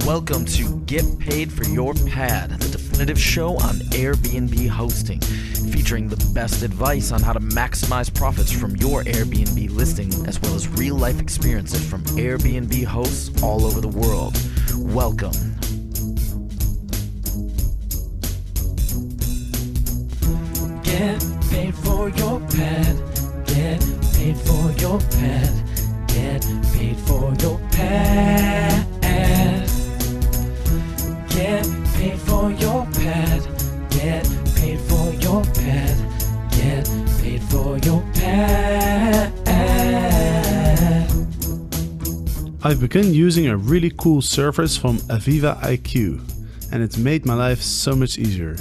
Welcome to Get Paid for Your Pad, the definitive show on Airbnb hosting, featuring the best advice on how to maximize profits from your Airbnb listing, as well as real-life experiences from Airbnb hosts all over the world. Welcome. Get paid for your pad. Get paid for your pad. Get paid for your pad. Get paid for your pad. Get paid for your pad. Get paid for your pad. I've begun using a really cool service from Aviva IQ, and it's made my life so much easier.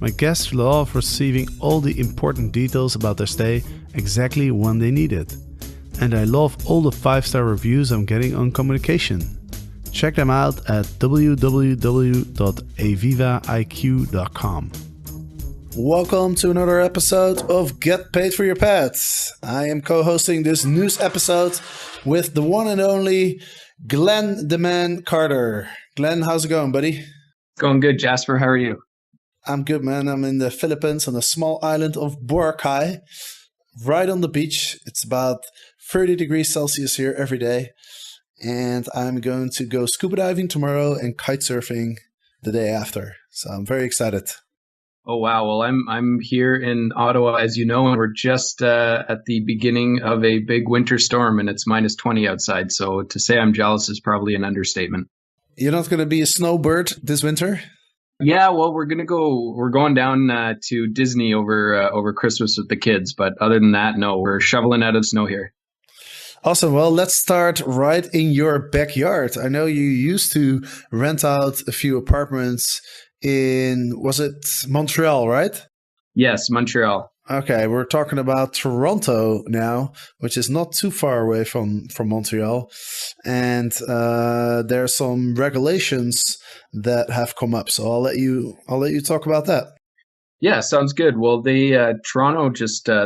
My guests love receiving all the important details about their stay exactly when they need it. And I love all the 5-star reviews I'm getting on communication. Check them out at www.avivaiq.com. Welcome to another episode of Get Paid for Your Pets. I am co-hosting this news episode with the one and only Glenn the Man Carter. Glenn, how's it going, buddy? Going good, Jasper. How are you? I'm good, man. I'm in the Philippines on the small island of Boracay, right on the beach. It's about 30 degrees Celsius here every day. And I'm going to go scuba diving tomorrow and kite surfing the day after. So I'm very excited. Oh, wow. Well, I'm here in Ottawa, as you know, and we're just at the beginning of a big winter storm, and it's minus 20 outside. So to say I'm jealous is probably an understatement. You're not going to be a snowbird this winter? Yeah, well, we're going down to Disney over Christmas with the kids. But other than that, no, we're shoveling out of snow here. Awesome. Well, let's start right in your backyard. I know you used to rent out a few apartments in, was it Montreal, right? Yes, Montreal. Okay, we're talking about Toronto now, which is not too far away from Montreal. And there are some regulations that have come up. So I'll let you talk about that. Yeah, sounds good. Well, Toronto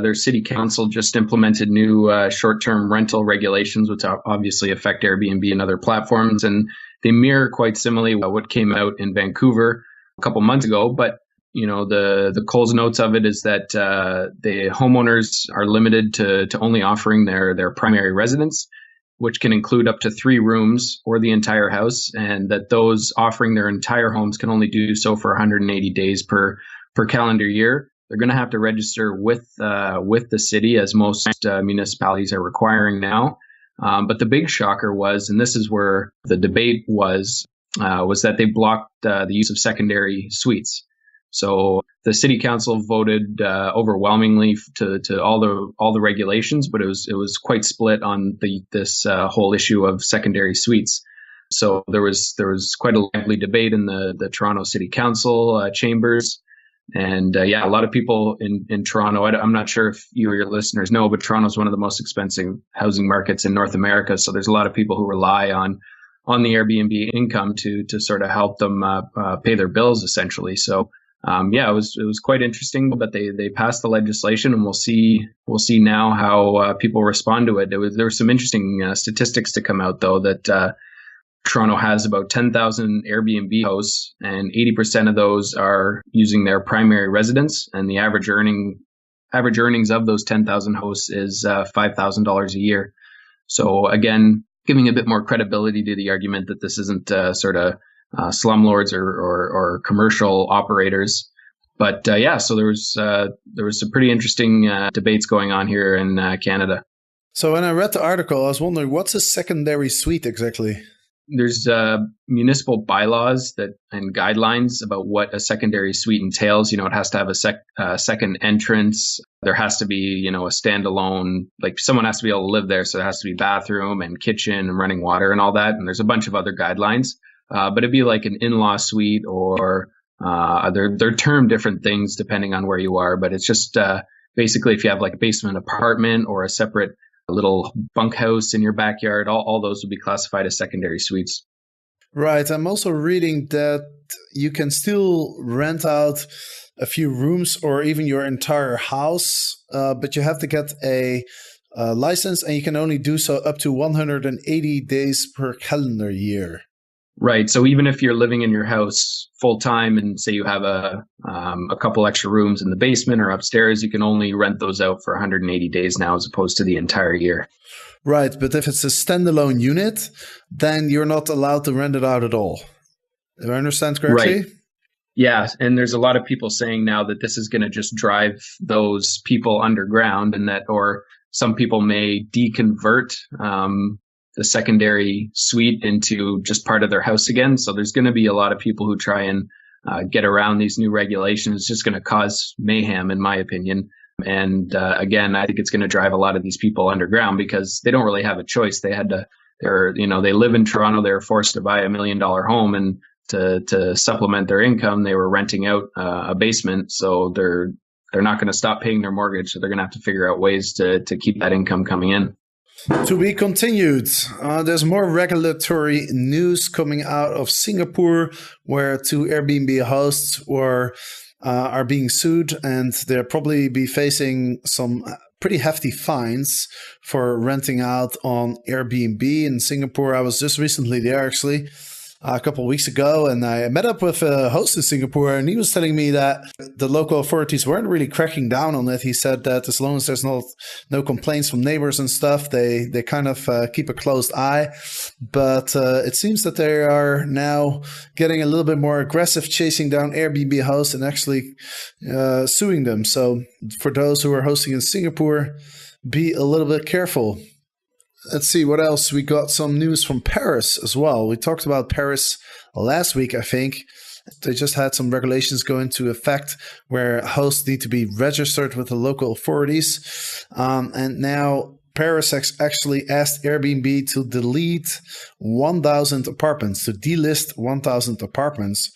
their city council just implemented new short-term rental regulations, which obviously affect Airbnb and other platforms. And they mirror quite similarly what came out in Vancouver a couple months ago. But, you know, the Coles notes of it is that the homeowners are limited to only offering their primary residence, which can include up to 3 rooms or the entire house, and that those offering their entire homes can only do so for 180 days per calendar year. They're going to have to register with the city, as most municipalities are requiring now. But the big shocker was, and this is where the debate was that they blocked the use of secondary suites. So the city council voted overwhelmingly to all the regulations, but it was quite split on this whole issue of secondary suites. So there was quite a lively debate in the Toronto City Council chambers. And a lot of people in Toronto, I'm not sure if you or your listeners know, but Toronto is one of the most expensive housing markets in North America. So there's a lot of people who rely on the Airbnb income to sort of help them pay their bills, essentially. So it was quite interesting. But they passed the legislation, and we'll see now how people respond to it. There were some interesting statistics to come out, though, that Toronto has about 10,000 Airbnb hosts, and 80% of those are using their primary residence. And the average earnings of those 10,000 hosts is $5,000 a year. So again, giving a bit more credibility to the argument that this isn't sort of slumlords or commercial operators. But so there was some pretty interesting debates going on here in Canada. So when I read the article, I was wondering, what's a secondary suite exactly? There's municipal bylaws and guidelines about what a secondary suite entails. You know, it has to have a second entrance. There has to be, you know, a standalone, like someone has to be able to live there. So there has to be bathroom and kitchen and running water and all that. And there's a bunch of other guidelines. But it'd be like an in-law suite, or they're termed different things depending on where you are. But it's just basically if you have like a basement apartment or a separate little bunkhouse in your backyard, all those would be classified as secondary suites. Right. I'm also reading that you can still rent out a few rooms or even your entire house, but you have to get a license, and you can only do so up to 180 days per calendar year. Right. So even if you're living in your house full time and say you have a couple extra rooms in the basement or upstairs, you can only rent those out for 180 days now as opposed to the entire year. Right, but if it's a standalone unit, then you're not allowed to rent it out at all. Do I understand correctly? Right. Yeah. And there's a lot of people saying now that this is going to just drive those people underground, and that, or some people may deconvert the secondary suite into just part of their house again. So there's going to be a lot of people who try and get around these new regulations. It's just going to cause mayhem, in my opinion. And again, I think it's going to drive a lot of these people underground because they don't really have a choice. They live in Toronto. They're forced to buy $1 million home, and to supplement their income, they were renting out a basement. So they're not going to stop paying their mortgage. So they're going to have to figure out ways to keep that income coming in. To be continued. There's more regulatory news coming out of Singapore, where 2 Airbnb hosts are being sued, and they'll probably be facing some pretty hefty fines for renting out on Airbnb in Singapore. I was just recently there, actually, a couple of weeks ago, and I met up with a host in Singapore, and he was telling me that the local authorities weren't really cracking down on it. He said that as long as there's no complaints from neighbors and stuff, they kind of keep a closed eye. But it seems that they are now getting a little bit more aggressive, chasing down Airbnb hosts and actually suing them. So for those who are hosting in Singapore, be a little bit careful. Let's see what else. We got some news from Paris as well. We talked about Paris last week, I think. They just had some regulations go into effect where hosts need to be registered with the local authorities. And now Paris actually asked Airbnb to delete 1,000 apartments, to delist 1,000 apartments,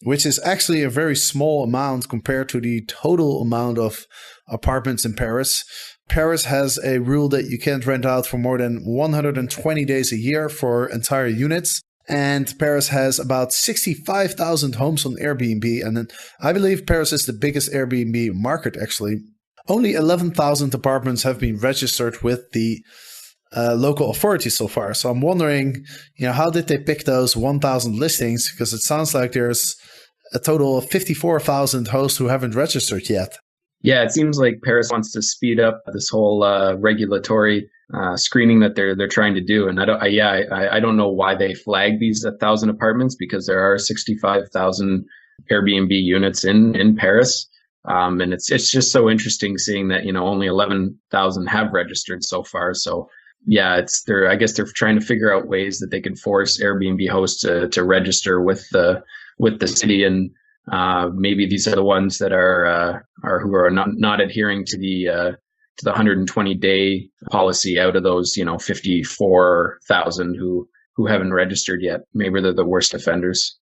which is actually a very small amount compared to the total amount of apartments in Paris. Paris has a rule that you can't rent out for more than 120 days a year for entire units. And Paris has about 65,000 homes on Airbnb. And then I believe Paris is the biggest Airbnb market, actually. Only 11,000 apartments have been registered with the local authorities so far. So I'm wondering, how did they pick those 1,000 listings? Because it sounds like there's a total of 54,000 hosts who haven't registered yet. Yeah, it seems like Paris wants to speed up this whole regulatory screening that they're trying to do, and I don't know why they flag these 1,000 apartments, because there are 65,000 Airbnb units in Paris, and it's just so interesting seeing that only 11,000 have registered so far. So yeah, I guess they're trying to figure out ways that they can force Airbnb hosts to register with the city, and maybe these are the ones that are who are not adhering to the 120-day policy out of those 54,000 who haven't registered yet. Maybe they're the worst offenders.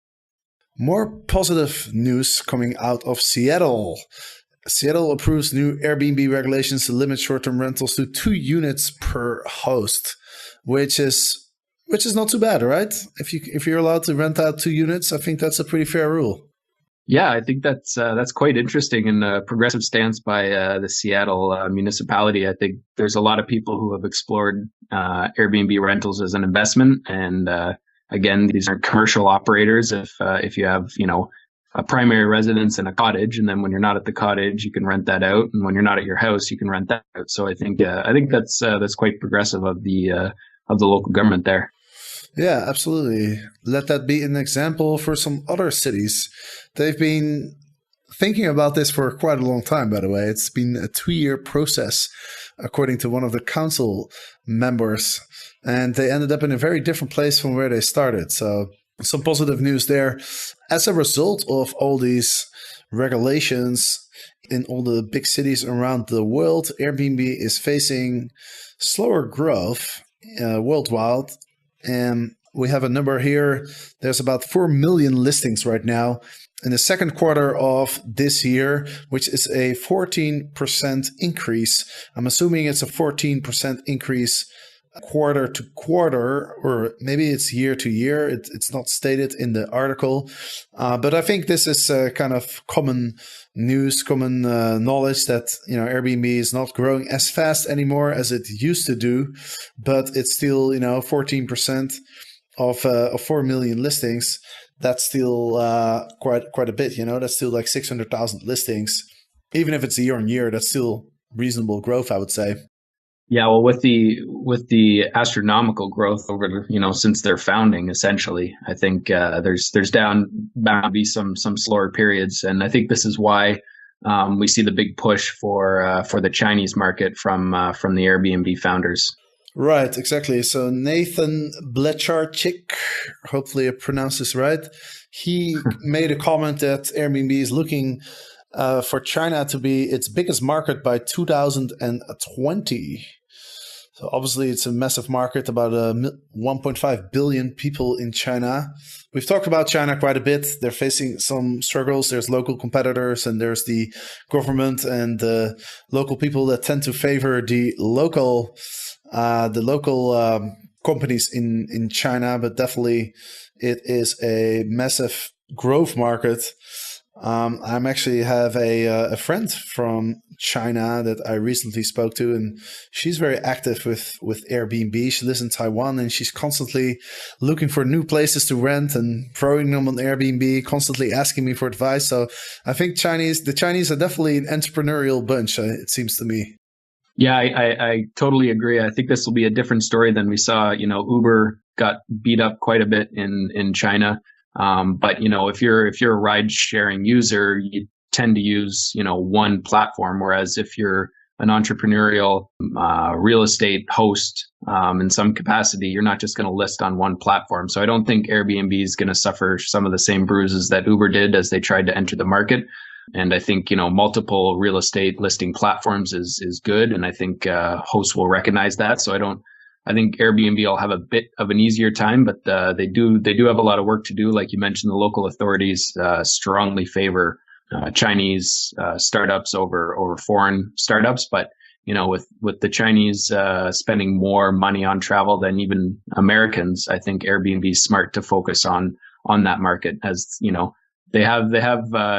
More positive news coming out of Seattle. Seattle approves new Airbnb regulations to limit short-term rentals to 2 units per host, which is not too bad, right? If you're allowed to rent out 2 units, I think that's a pretty fair rule. Yeah, I think that's quite interesting, and a progressive stance by the Seattle municipality. I think there's a lot of people who have explored Airbnb rentals as an investment, and again, these are commercial operators. If you have a primary residence and a cottage, and then when you're not at the cottage, you can rent that out, and when you're not at your house, you can rent that out. So I think that's quite progressive of the local government there. Yeah, absolutely. Let that be an example for some other cities. They've been thinking about this for quite a long time, by the way. It's been a 2-year process, according to one of the council members. And they ended up in a very different place from where they started. So some positive news there. As a result of all these regulations in all the big cities around the world, Airbnb is facing slower growth worldwide. And we have a number here. There's about 4 million listings right now in the second quarter of this year, which is a 14% increase. I'm assuming it's a 14% increase quarter to quarter, or maybe it's year to year. It's not stated in the article. But I think this is kind of common news, common knowledge that Airbnb is not growing as fast anymore as it used to do, but it's still 14%. of 4 million listings, that's still quite a bit. That's still like 600,000 listings. Even if it's year on year, that's still reasonable growth, I would say. Yeah, well, with the astronomical growth over since their founding, essentially, I think there's bound to be some slower periods, and I think this is why we see the big push for the Chinese market from the Airbnb founders. Right, exactly. So Nathan Blecharczyk, hopefully I pronounced this right, he made a comment that Airbnb is looking for China to be its biggest market by 2020. So obviously it's a massive market, about 1.5 billion people in China. We've talked about China quite a bit. They're facing some struggles. There's local competitors and there's the government and the local people that tend to favor the local companies in China. But definitely it is a massive growth market. I'm actually have a friend from China that I recently spoke to, and she's very active with Airbnb. She lives in Taiwan, and she's constantly looking for new places to rent and throwing them on Airbnb, constantly asking me for advice. So I think the Chinese are definitely an entrepreneurial bunch, it seems to me. Yeah, I totally agree. I think this will be a different story than we saw. Uber got beat up quite a bit in China. But if you're a ride sharing user, you tend to use one platform, whereas if you're an entrepreneurial real estate host in some capacity, you're not just going to list on one platform. So I don't think Airbnb is going to suffer some of the same bruises that Uber did as they tried to enter the market. And I think multiple real estate listing platforms is good, and I think hosts will recognize that. So I think Airbnb will have a bit of an easier time, but they do have a lot of work to do. Like you mentioned, the local authorities strongly favor Chinese startups over foreign startups. But with the Chinese spending more money on travel than even Americans, I think Airbnb is smart to focus on that market. As they have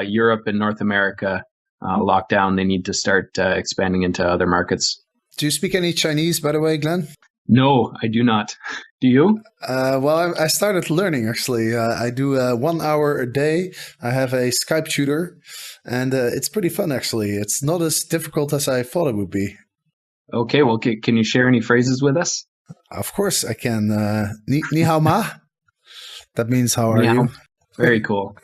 Europe and North America locked down. They need to start expanding into other markets. Do you speak any Chinese, by the way, Glenn? No, I do not. Do you? Well, I started learning, actually. I do 1 hour a day. I have a Skype tutor, and it's pretty fun, actually. It's not as difficult as I thought it would be. Okay, well, can you share any phrases with us? Of course I can. Ni hao ma? That means how are you? Very cool.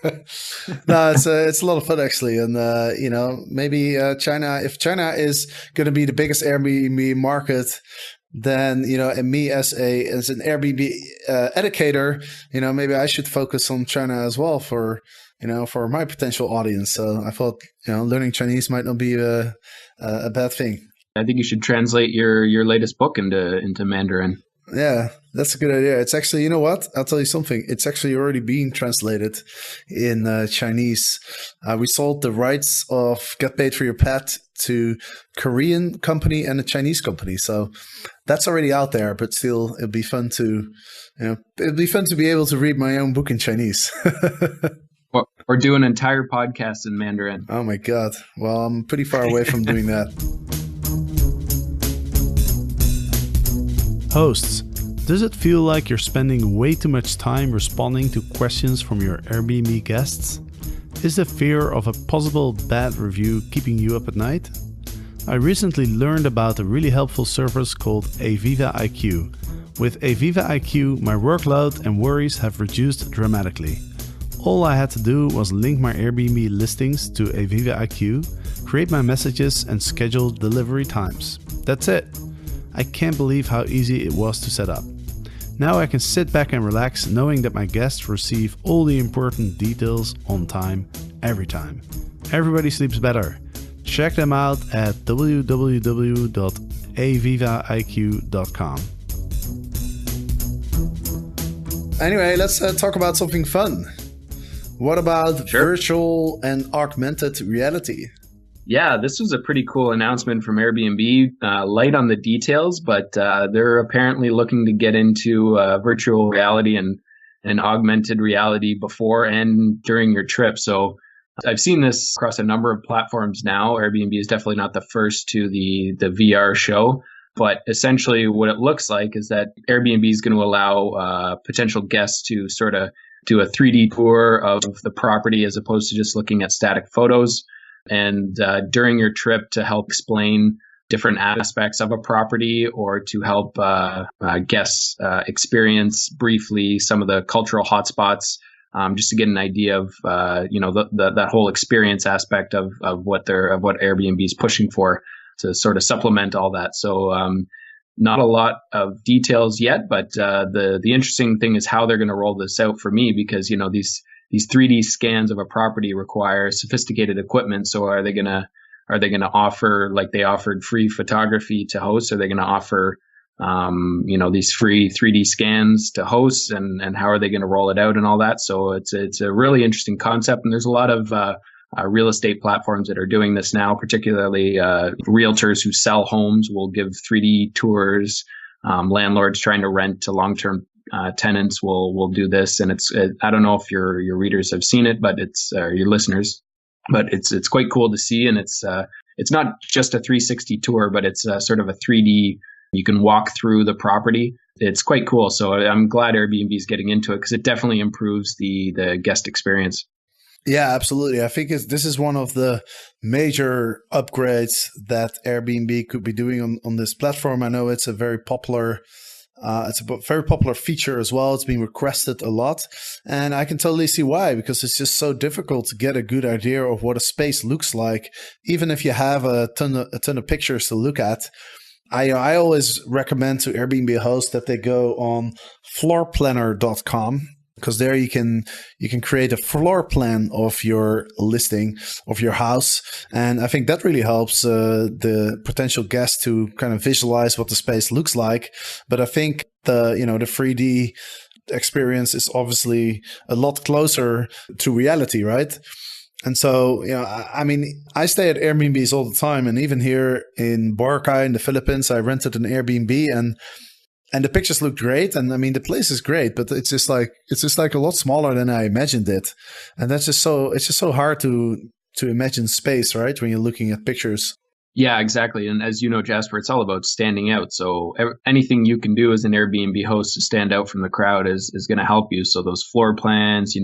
No, it's a lot of fun, actually. And, maybe China, if China is going to be the biggest Airbnb market, then and me as an Airbnb educator, maybe I should focus on China as well for my potential audience. So I thought learning Chinese might not be a bad thing. I think you should translate your latest book into Mandarin. Yeah, that's a good idea. It's actually, you know what? I'll tell you something. It's actually already being translated in Chinese. We sold the rights of Get Paid for Your Pet to a Korean company and a Chinese company. So that's already out there, but still it'd be fun to, be able to read my own book in Chinese. or do an entire podcast in Mandarin. Oh my God. Well, I'm pretty far away from doing that. Hosts, does it feel like you're spending way too much time responding to questions from your Airbnb guests? Is the fear of a possible bad review keeping you up at night? I recently learned about a really helpful service called Aviva IQ. With Aviva IQ, my workload and worries have reduced dramatically. All I had to do was link my Airbnb listings to Aviva IQ, create my messages, and schedule delivery times. That's it. I can't believe how easy it was to set up. Now I can sit back and relax knowing that my guests receive all the important details on time, every time. Everybody sleeps better. Check them out at www.avivaiq.com. Anyway, let's talk about something fun. What about virtual and augmented reality? Yeah, this was a pretty cool announcement from Airbnb. Light on the details, but they're apparently looking to get into virtual reality and augmented reality before and during your trip. So I've seen this across a number of platforms now. Airbnb is definitely not the first to the VR show. But essentially what it looks like is that Airbnb is going to allow potential guests to sort of do a 3D tour of the property as opposed to just looking at static photos. And during your trip, to help explain different aspects of a property, or to help guests experience briefly some of the cultural hotspots, just to get an idea of that whole experience aspect of what Airbnb is pushing for, to sort of supplement all that. So not a lot of details yet, but the interesting thing is how they're going to roll this out for me, because these 3D scans of a property require sophisticated equipment. So are they going to offer, like they offered free photography to hosts? Are they going to offer these free 3D scans to hosts, and how are they going to roll it out and all that? So it's a really interesting concept, and there's a lot of real estate platforms that are doing this now, particularly realtors who sell homes will give 3D tours. Landlords trying to rent to long-term tenants will do this, and I don't know if your readers have seen it, but it's your listeners, but it's quite cool to see, and it's not just a 360 tour, but it's sort of a 3D. You can walk through the property. It's quite cool. So I'm glad Airbnb is getting into it, because it definitely improves the guest experience. Yeah, absolutely. I think this is one of the major upgrades that Airbnb could be doing on this platform. I know it's a very popular feature as well. It's been requested a lot, and I can totally see why, because it's just so difficult to get a good idea of what a space looks like, even if you have a ton of pictures to look at. I always recommend to Airbnb hosts that they go on floorplanner.com, because there you can create a floor plan of your listing, of your house. And I think that really helps the potential guest to kind of visualize what the space looks like. But I think the 3D experience is obviously a lot closer to reality, right? And so, I stay at Airbnbs all the time. And even here in Boracay in the Philippines, I rented an Airbnb, and the pictures look great. And I mean, the place is great, but it's just like a lot smaller than I imagined it. And it's just so hard to imagine space, right? When you're looking at pictures. Yeah, exactly. And as you know, Jasper, it's all about standing out. So anything you can do as an Airbnb host to stand out from the crowd is going to help you. So those floor plans,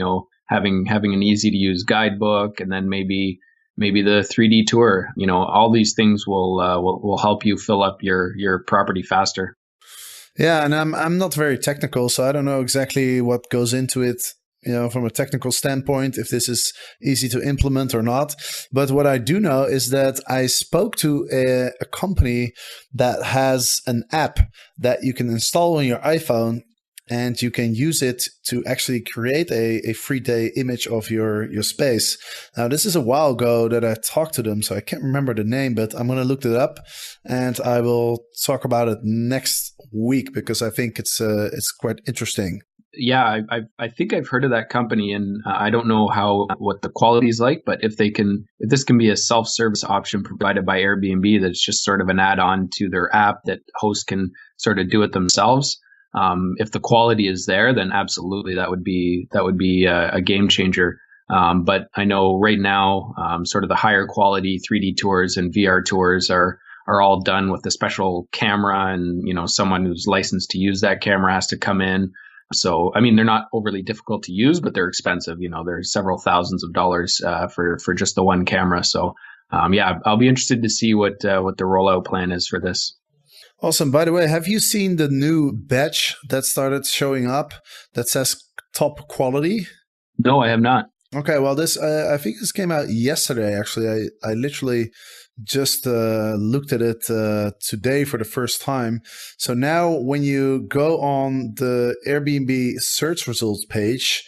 having an easy to use guidebook, and then maybe the 3D tour, all these things will help you fill up your property faster. Yeah, and I'm not very technical, so I don't know exactly what goes into it, from a technical standpoint, if this is easy to implement or not. But what I do know is that I spoke to a company that has an app that you can install on your iPhone, and you can use it to actually create a 3D image of your space. Now, this is a while ago that I talked to them, so I can't remember the name, but I'm going to look it up, and I will talk about it next week, because I think it's quite interesting. Yeah, I think I've heard of that company, and I don't know what the quality is like, but if this can be a self-service option provided by Airbnb, that's just sort of an add-on to their app that hosts can sort of do it themselves. If the quality is there, then absolutely that would be a game changer. But I know right now, sort of the higher quality 3D tours and VR tours are all done with a special camera, and someone who's licensed to use that camera has to come in. So I mean, they're not overly difficult to use, but they're expensive. There's several thousands of dollars for just the one camera. So yeah, I'll be interested to see what the rollout plan is for this. Awesome. By the way, have you seen the new badge that started showing up that says top quality? No, I have not. Okay, well, I think this came out yesterday, actually. I literally just looked at it today for the first time. So now when you go on the Airbnb search results page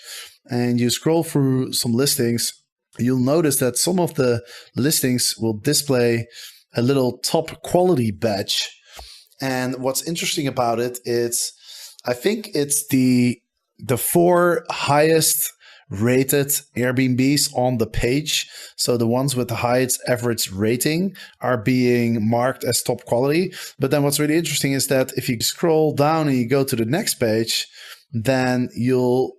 and you scroll through some listings, you'll notice that some of the listings will display a little top quality badge. And what's interesting about it is, I think it's the 4 highest rated Airbnbs on the page. So the ones with the highest average rating are being marked as top quality. But then what's really interesting is that if you scroll down and you go to the next page, then you'll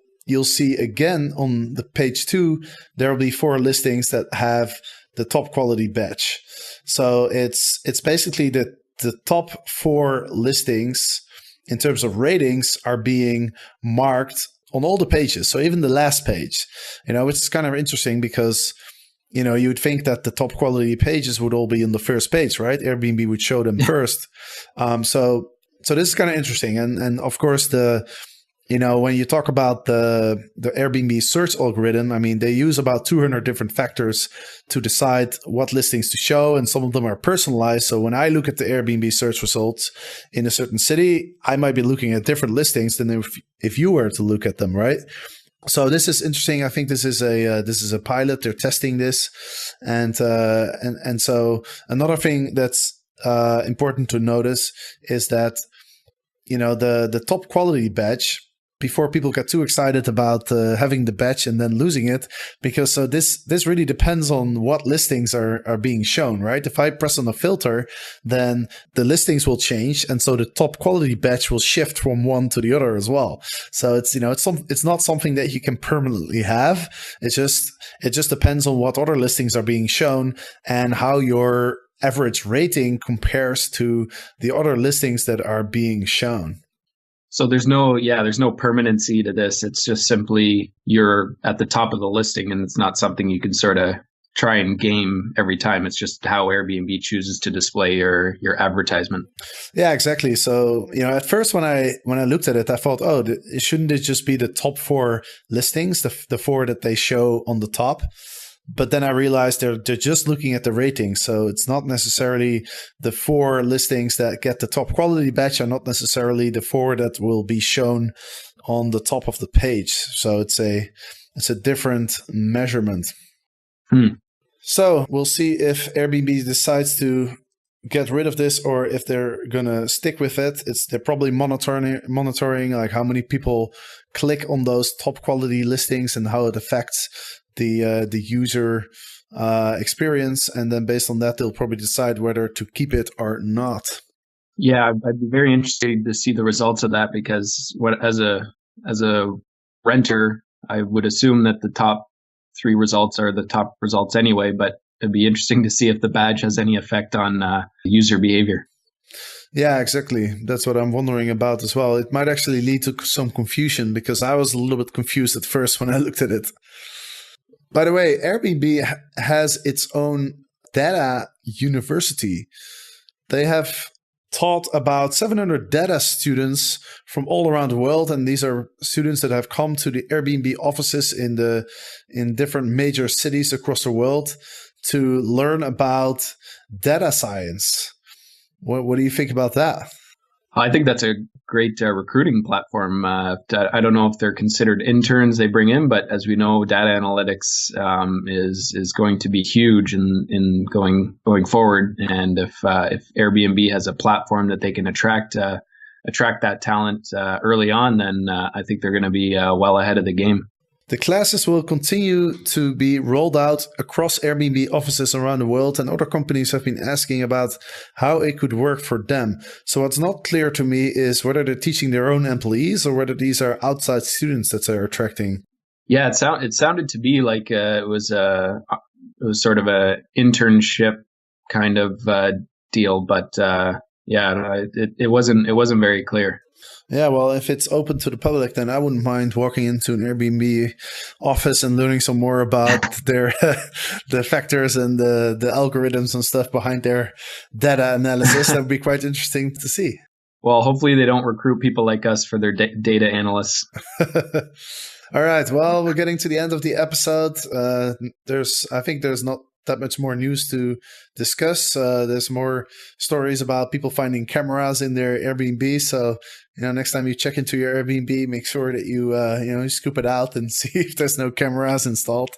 see again on the page 2, there will be 4 listings that have the top quality badge. So it's basically the the top 4 listings in terms of ratings are being marked on all the pages. So even the last page, which is kind of interesting because, you would think that the top quality pages would all be on the first page, right? Airbnb would show them first. So this is kind of interesting. And of course, when you talk about the Airbnb search algorithm, I mean, they use about 200 different factors to decide what listings to show, and some of them are personalized. So when I look at the Airbnb search results in a certain city, I might be looking at different listings than if you were to look at them, right? So this is interesting. I think this is a pilot. They're testing this, and so another thing that's important to notice is that the top quality badge, before people get too excited about having the badge and then losing it, because this really depends on what listings are being shown, right? If I press on a filter, then the listings will change, and so the top quality badge will shift from one to the other as well. So it's not something that you can permanently have. It just depends on what other listings are being shown and how your average rating compares to the other listings that are being shown. So there's no permanency to this. It's just simply you're at the top of the listing, and it's not something you can sort of try and game every time. It's just how Airbnb chooses to display your advertisement. Yeah, exactly. So, at first when I looked at it, I thought, shouldn't it just be the top 4 listings, the 4 that they show on the top? But then I realized they're just looking at the ratings. So it's not necessarily the 4 listings that get the top quality badge are not necessarily the 4 that will be shown on the top of the page. So it's a different measurement. So we'll see if Airbnb decides to get rid of this or if they're going to stick with it. They're probably monitoring like how many people click on those top quality listings and how it affects the user experience, and then based on that, they'll probably decide whether to keep it or not. Yeah, I'd be very interested to see the results of that, because as a renter, I would assume that the top 3 results are the top results anyway. But it'd be interesting to see if the badge has any effect on user behavior. Yeah, exactly. That's what I'm wondering about as well. It might actually lead to some confusion, because I was a little bit confused at first when I looked at it. By the way, Airbnb has its own data university. They have taught about 700 data students from all around the world, and these are students that have come to the Airbnb offices in different major cities across the world to learn about data science. What do you think about that? I think that's a great recruiting platform. I don't know if they're considered interns they bring in, but as we know, data analytics is going to be huge in going forward. And if Airbnb has a platform that they can attract that talent early on, then I think they're going to be well ahead of the game. The classes will continue to be rolled out across Airbnb offices around the world, and other companies have been asking about how it could work for them. So what's not clear to me is whether they're teaching their own employees or whether these are outside students that they're attracting. Yeah, it sounded to be like it was sort of a internship kind of deal, but it wasn't very clear. Yeah, well, if it's open to the public, then I wouldn't mind walking into an Airbnb office and learning some more about the factors and the algorithms and stuff behind their data analysis. That would be quite interesting to see. Well, hopefully they don't recruit people like us for their data analysts. All right. Well, we're getting to the end of the episode. I think there's not that much more news to discuss. There's more stories about people finding cameras in their Airbnb. So, next time you check into your Airbnb, make sure that you scoop it out and see if there's no cameras installed.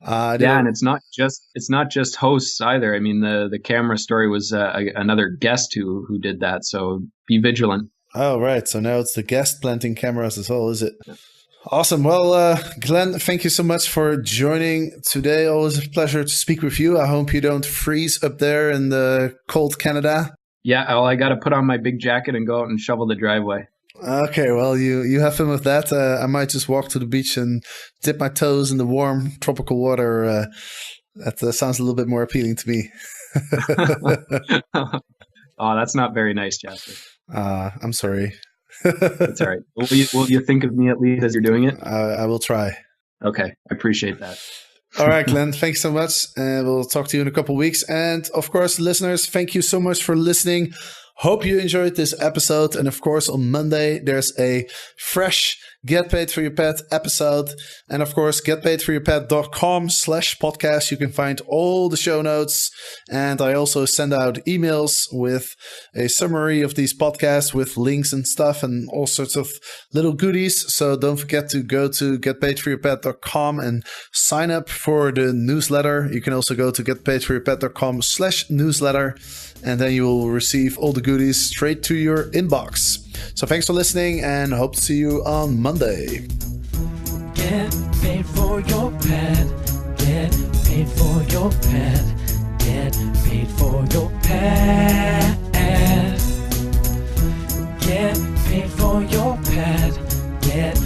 And it's not just hosts either. I mean, the camera story was another guest who did that. So be vigilant. Oh, right. So now it's the guest planting cameras as well, is it? Yeah. Awesome. Well, Glenn, thank you so much for joining today. Always a pleasure to speak with you. I hope you don't freeze up there in the cold Canada. Yeah, well, I got to put on my big jacket and go out and shovel the driveway. Okay, well, you have fun with that. I might just walk to the beach and dip my toes in the warm tropical water. That sounds a little bit more appealing to me. Oh, that's not very nice, Jasper. I'm sorry. It's all right. Will you think of me at least as you're doing it? I will try. Okay, I appreciate that. All right, Glenn, thanks so much. And we'll talk to you in a couple of weeks. And of course, listeners, thank you so much for listening. Hope you enjoyed this episode. And of course, on Monday, there's a fresh Get Paid for Your Pet episode. And of course, getpaidforyourpet.com/podcast. You can find all the show notes. And I also send out emails with a summary of these podcasts with links and stuff and all sorts of little goodies. So don't forget to go to getpaidforyourpet.com and sign up for the newsletter. You can also go to getpaidforyourpet.com/newsletter. And then you will receive all the goodies straight to your inbox. So thanks for listening and hope to see you on Monday. Get paid for your pet. Get paid for your pet. Get paid for your pet. Get paid for your pet. Get